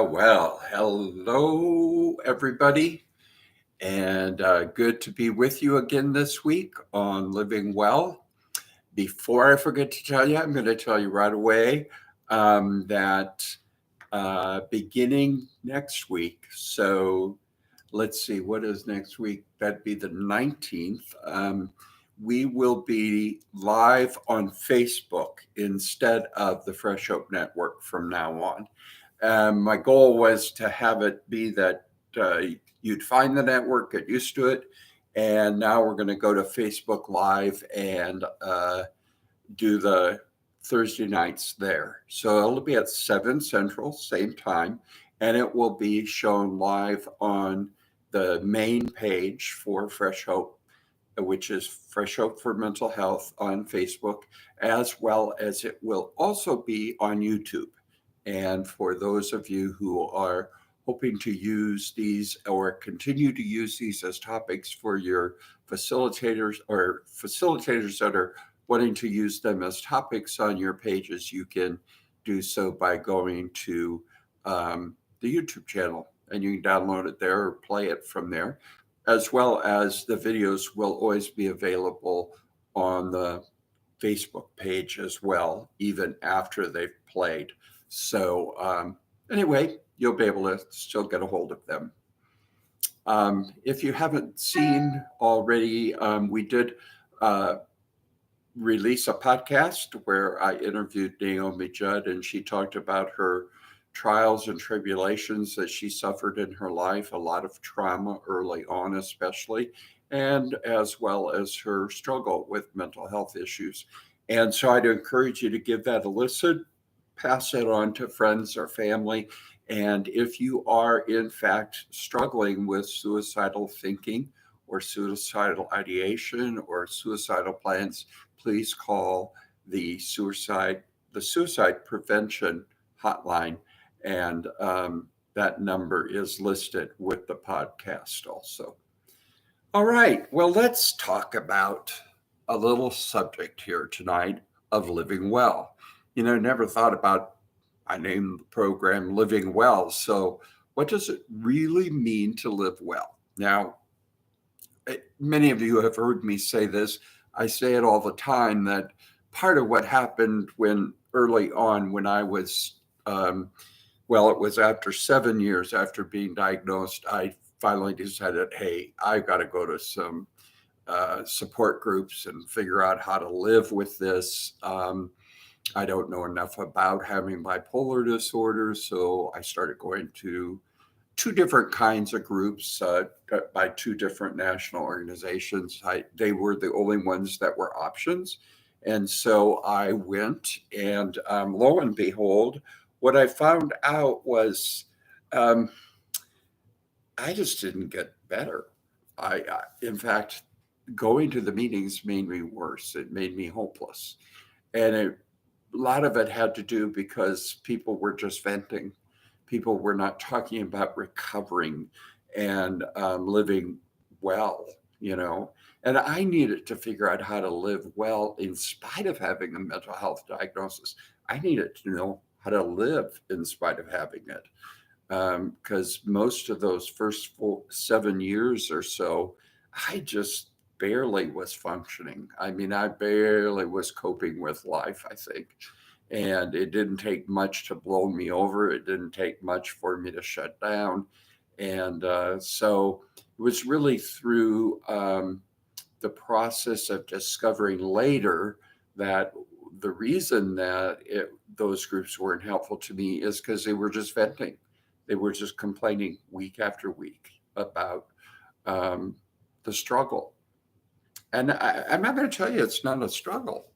Well. Hello, everybody. And good to be with you again this week on Living Well. Before I forget to tell you, I'm going to tell you right away that beginning next week, so let's see, what is next week? That'd be the 19th. We will be live on Facebook instead of the Fresh Hope Network from now on. My goal was to have it be that you'd find the network, get used to it, and now we're going to go to Facebook Live and do the Thursday nights there. So it'll be at 7 Central, same time, and it will be shown live on the main page for Fresh Hope, which is Fresh Hope for Mental Health on Facebook, as well as it will also be on YouTube. And for those of you who are hoping to use these or continue to use these as topics for your facilitators or facilitators that are wanting to use them as topics on your pages, you can do so by going to the YouTube channel, and you can download it there or play it from there, as well as the videos will always be available on the Facebook page as well, even after they've played. So anyway, you'll be able to still get a hold of them. If you haven't seen already, we did release a podcast where I interviewed Naomi Judd, and she talked about her trials and tribulations that she suffered in her life, a lot of trauma early on especially, and as well as her struggle with mental health issues. And so I'd encourage you to give that a listen, pass it on to friends or family. And if you are in fact struggling with suicidal thinking or suicidal ideation or suicidal plans, please call the suicide prevention hotline. And that number is listed with the podcast also. All right, well, let's talk about a little subject here tonight of living well. You know, never thought about, I named the program Living Well. So what does it really mean to live well? Now, many of you have heard me say this. I say it all the time that part of what happened when early on when I was, it was after 7 years after being diagnosed, I finally decided, hey, I've got to go to some support groups and figure out how to live with this. I don't know enough about having bipolar disorder, so I started going to 2 different kinds of groups by 2 different national organizations. They were the only ones that were options. And so I went, and lo and behold, what I found out was I just didn't get better. In fact, going to the meetings made me worse. It made me hopeless. And a lot of it had to do because people were just venting. People were not talking about recovering and living well, you know. And I needed to figure out how to live well in spite of having a mental health diagnosis. I needed to know how to live in spite of having it. Because most of those first 7 years or so, I just barely was functioning. I mean, I barely was coping with life, I think. And it didn't take much to blow me over. It didn't take much for me to shut down. And so it was really through the process of discovering later that the reason that those groups weren't helpful to me is because they were just venting. They were just complaining week after week about um, the struggle. And I'm not going to tell you it's not a struggle.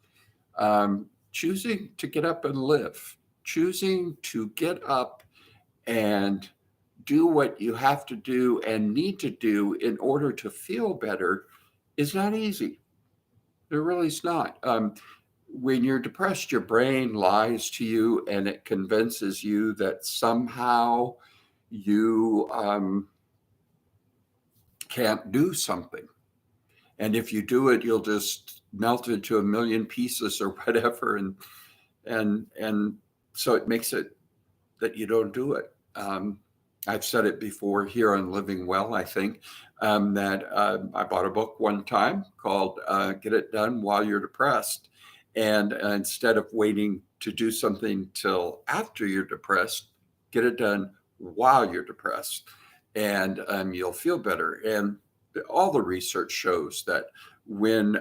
Choosing to get up and live, choosing to get up and do what you have to do and need to do in order to feel better is not easy. It really is not. When you're depressed, your brain lies to you and it convinces you that somehow you can't do something. And if you do it, you'll just melt into a million pieces or whatever. And so it makes it that you don't do it. I've said it before here on Living Well, I think, that I bought a book one time called Get It Done While You're Depressed. And instead of waiting to do something till after you're depressed, get it done while you're depressed. And you'll feel better. And all the research shows that when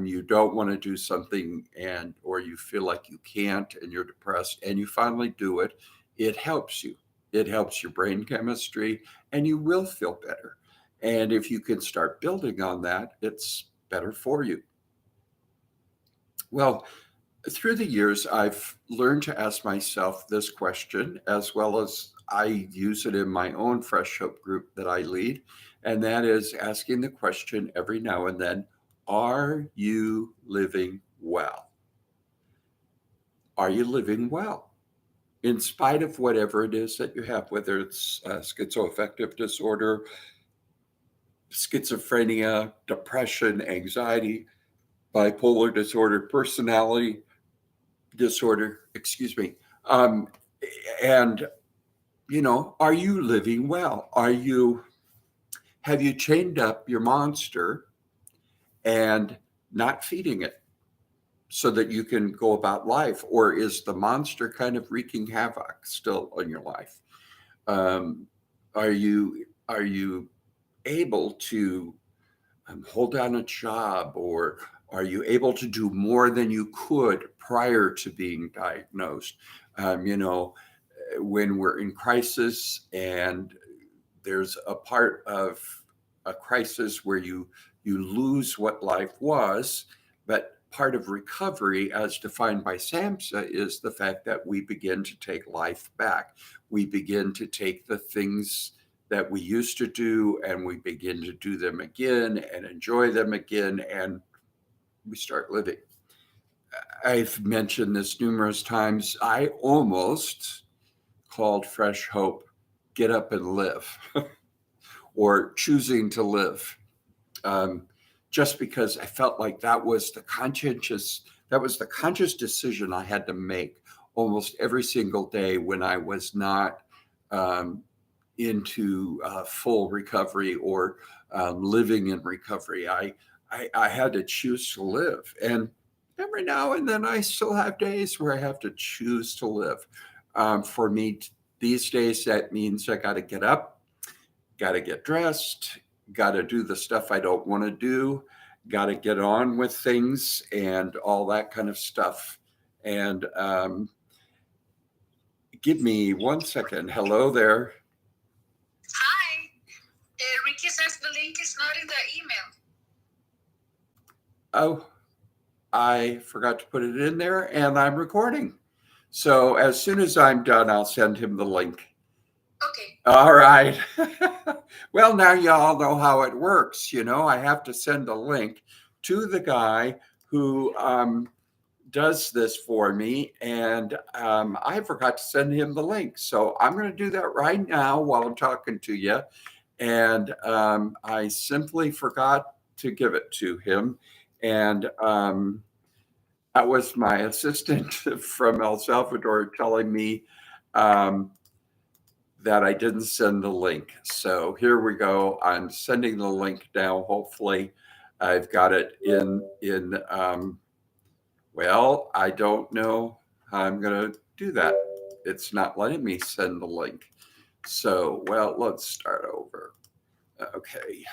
you don't want to do something and or you feel like you can't and you're depressed and you finally do it, it helps you. It helps your brain chemistry and you will feel better. And if you can start building on that, it's better for you. Well, through the years, I've learned to ask myself this question, as well as I use it in my own Fresh Hope group that I lead. And that is asking the question every now and then, are you living well? Are you living well? In spite of whatever it is that you have, whether it's schizoaffective disorder, schizophrenia, depression, anxiety, bipolar disorder, personality disorder, excuse me. Um, and, are you living well? Have you chained up your monster and not feeding it so that you can go about life? Or is the monster kind of wreaking havoc still in your life? Um, are you able to hold down a job, or are you able to do more than you could prior to being diagnosed? You know, when we're in crisis and there's a part of a crisis where you lose what life was, but part of recovery as defined by SAMHSA is the fact that we begin to take life back. We begin to take the things that we used to do and we begin to do them again and enjoy them again, and we start living. I've mentioned this numerous times. I almost called Fresh Hope Get Up and Live or Choosing to Live, um, just because I felt like that was the conscious decision I had to make almost every single day when I was not um, into full recovery or living in recovery. I had to choose to live. And every now and then I still have days where I have to choose to live. For me, these days, that means I got to get up, got to get dressed, got to do the stuff I don't want to do, got to get on with things and all that kind of stuff. And give me one second. Hello there. Hi. Ricky says the link is not in the email. Oh, I forgot to put it in there and I'm recording. So as soon as I'm done, I'll send him the link. Okay. All right. Well, now you all know how it works. You know, I have to send a link to the guy who does this for me, and I forgot to send him the link. So I'm going to do that right now while I'm talking to you. And I simply forgot to give it to him. And that was my assistant from El Salvador telling me that I didn't send the link. So here we go. I'm sending the link now. Hopefully, I've got it in. Well, I don't know how I'm going to do that. It's not letting me send the link. So, well, let's start over. Okay.